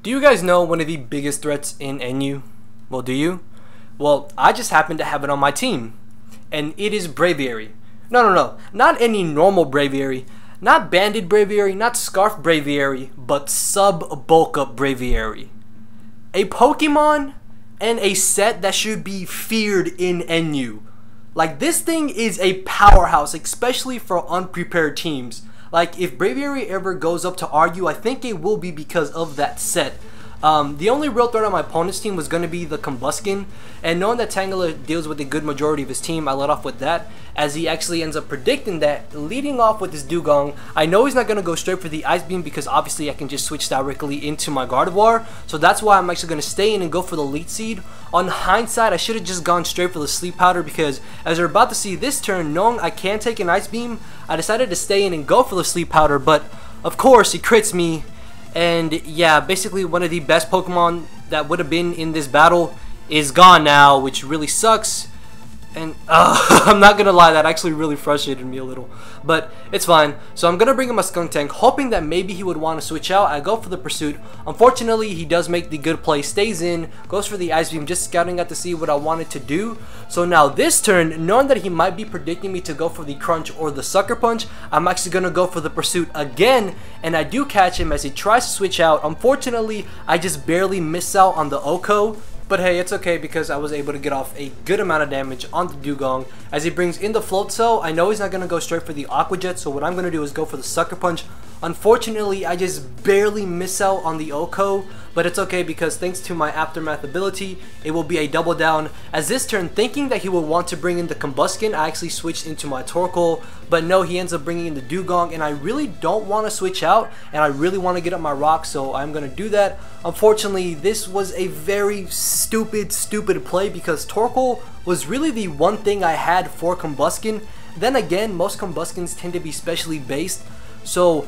Do you guys know one of the biggest threats in NU? Well, do you? Well, I just happen to have it on my team. And it is Braviary. No. Not any normal Braviary. Not banded Braviary, not scarf Braviary, but sub-bulk up Braviary. A Pokemon and a set that should be feared in NU. Like, this thing is a powerhouse, especially for unprepared teams. Like, if Braviary ever goes up to RU, I think it will be because of that set. The only real threat on my opponent's team was going to be the Combuskin, and knowing that Tangela deals with a good majority of his team, I let off with that, as he actually ends up predicting that, leading off with his Dugong. I know he's not going to go straight for the Ice Beam because obviously I can just switch directly into my Gardevoir, so that's why I'm actually going to stay in and go for the Leech Seed. On hindsight, I should have just gone straight for the Sleep Powder because, as you're about to see this turn, knowing I can take an Ice Beam, I decided to stay in and go for the Sleep Powder, but of course he crits me. And yeah, basically one of the best Pokemon that would have been in this battle is gone now, which really sucks. And I'm not gonna lie, that actually really frustrated me a little, but it's fine. So I'm gonna bring him a Skuntank, hoping that maybe he would want to switch out. I go for the Pursuit. Unfortunately, he does make the good play, stays in, goes for the Ice Beam, just scouting out to see what I wanted to do. So now this turn, knowing that he might be predicting me to go for the Crunch or the Sucker Punch, I'm actually gonna go for the Pursuit again, and I do catch him as he tries to switch out. Unfortunately, I just barely miss out on the Oko. But hey, it's okay because I was able to get off a good amount of damage on the Dugong. As he brings in the Float Cell, I know he's not going to go straight for the Aqua Jet, so what I'm going to do is go for the Sucker Punch. Unfortunately, I just barely miss out on the Oko, but it's okay because thanks to my Aftermath ability, it will be a double down. As this turn, thinking that he would want to bring in the Combuskin, I actually switched into my Torkoal, but no, he ends up bringing in the Dugong, and I really don't want to switch out, and I really want to get up my rock, so I'm going to do that. Unfortunately, this was a very stupid play because Torkoal was really the one thing I had for Combuskin. Then again, most Combuskins tend to be specially based, so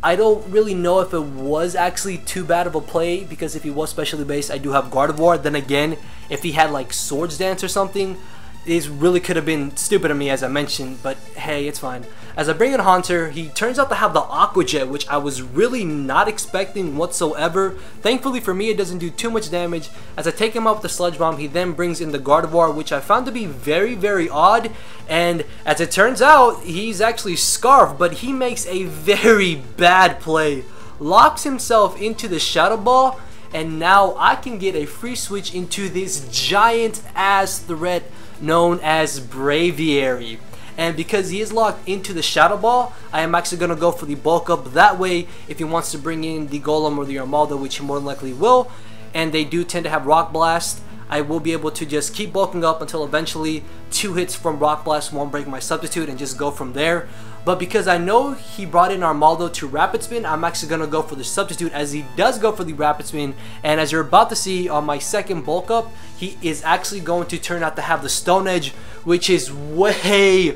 I don't really know if it was actually too bad of a play, because if he was specially based, I do have Gardevoir. Then again, if he had like Swords Dance or something, it really could have been stupid of me, as I mentioned, but hey, it's fine. As I bring in Haunter, he turns out to have the Aqua Jet, which I was really not expecting whatsoever. Thankfully for me, it doesn't do too much damage. As I take him out with the Sludge Bomb, he then brings in the Gardevoir, which I found to be very odd. And as it turns out, he's actually Scarf, but he makes a very bad play. Locks himself into the Shadow Ball, and now I can get a free switch into this giant ass threat known as Braviary. And because he is locked into the Shadow Ball, I am actually going to go for the bulk up. That way, if he wants to bring in the Golem or the Armaldo, which he more than likely will, and they do tend to have Rock Blast, I will be able to just keep bulking up until eventually 2 hits from Rock Blast won't break my Substitute and just go from there. But because I know he brought in Armaldo to Rapid Spin, I'm actually going to go for the Substitute as he does go for the Rapid Spin. And as you're about to see on my second bulk up, he is actually going to turn out to have the Stone Edge, which is way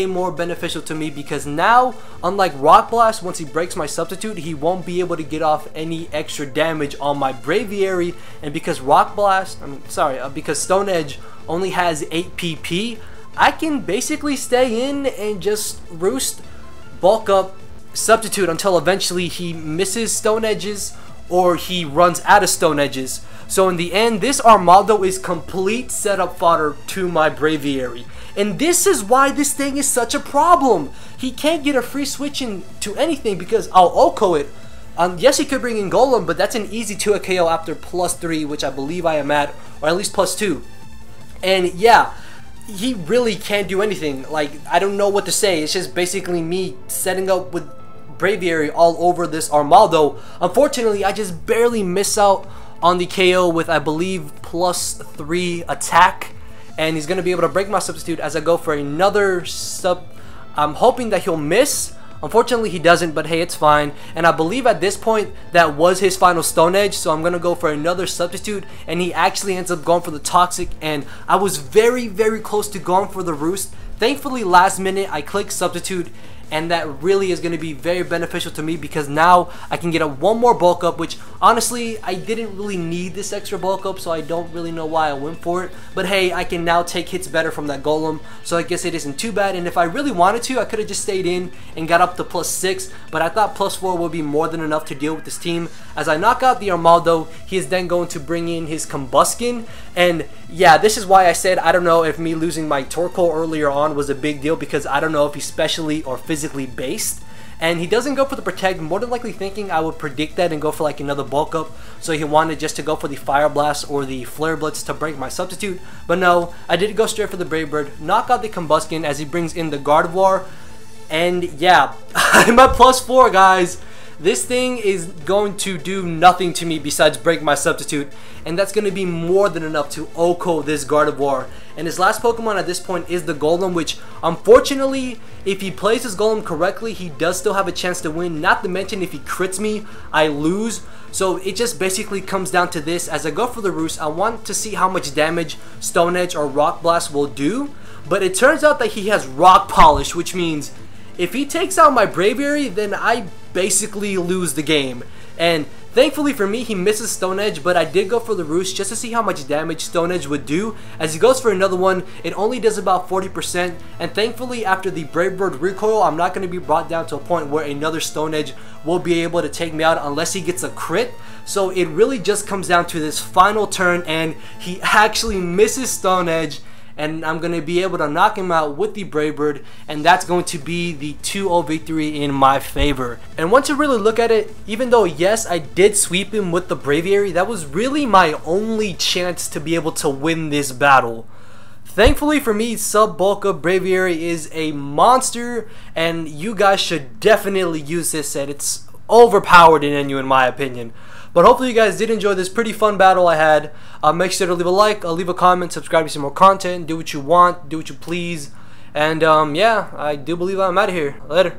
more beneficial to me because now, unlike Rock Blast, once he breaks my Substitute, he won't be able to get off any extra damage on my Braviary. And because because Stone Edge only has 8 PP, I can basically stay in and just roost, bulk up, Substitute until eventually he misses Stone Edges or he runs out of Stone Edges. So in the end, this Armaldo is complete setup fodder to my Braviary. And this is why this thing is such a problem. He can't get a free switch into anything because I'll Oko it. Yes, he could bring in Golem, but that's an easy 2 KO after +3, which I believe I am at, or at least +2. And yeah, he really can't do anything. Like, I don't know what to say. It's just basically me setting up with Braviary all over this Armaldo. Unfortunately, I just barely miss out on the KO with, I believe, +3 attack. And he's going to be able to break my Substitute as I go for another sub. I'm hoping that he'll miss. Unfortunately, he doesn't, but hey, it's fine. And I believe at this point, that was his final Stone Edge, so I'm going to go for another Substitute, and he actually ends up going for the Toxic, and I was very close to going for the Roost. Thankfully, last minute, I clicked Substitute, and that really is going to be very beneficial to me because now I can get one more bulk up, which Honestly, I didn't really need this extra bulk up, so I don't really know why I went for it. But hey, I can now take hits better from that golem, so I guess it isn't too bad. And if I really wanted to, I could have just stayed in and got up to +6, but I thought +4 would be more than enough to deal with this team. As I knock out the Armaldo, he is then going to bring in his Combuskin. And yeah, this is why I said I don't know if me losing my Torkoal earlier on was a big deal, because I don't know if he's specially or physically based. And he doesn't go for the Protect, more than likely thinking I would predict that and go for like another bulk up. So he wanted just to go for the Fire Blast or the Flare Blitz to break my substitute. But no, I did go straight for the Brave Bird, knock out the Combuskin as he brings in the Gardevoir. And yeah, I'm at +4, guys. This thing is going to do nothing to me besides break my substitute, and that's going to be more than enough to OHKO this Gardevoir. And his last Pokemon at this point is the Golem, which unfortunately, if he plays his Golem correctly, he does still have a chance to win. Not to mention, if he crits me, I lose. So it just basically comes down to this. As I go for the Roost, I want to see how much damage Stone Edge or Rock Blast will do. But it turns out that he has Rock Polish, which means if he takes out my Braviary, then I basically lose the game. And thankfully for me, he misses Stone Edge, but I did go for the Roost just to see how much damage Stone Edge would do. As he goes for another one, it only does about 40%, and thankfully after the Brave Bird recoil, I'm not going to be brought down to a point where another Stone Edge will be able to take me out unless he gets a crit. So it really just comes down to this final turn, and he actually misses Stone Edge, and I'm going to be able to knock him out with the Brave Bird, and that's going to be the 2-0 victory in my favor. And once you really look at it, even though yes, I did sweep him with the Braviary, that was really my only chance to be able to win this battle. Thankfully for me, Sub Bulk Up Braviary is a monster, and you guys should definitely use this set. It's overpowered in NU in my opinion. But hopefully you guys did enjoy this pretty fun battle I had. Make sure to leave a like, leave a comment, subscribe to see more content, do what you want, do what you please. And yeah, I do believe I'm out of here. Later.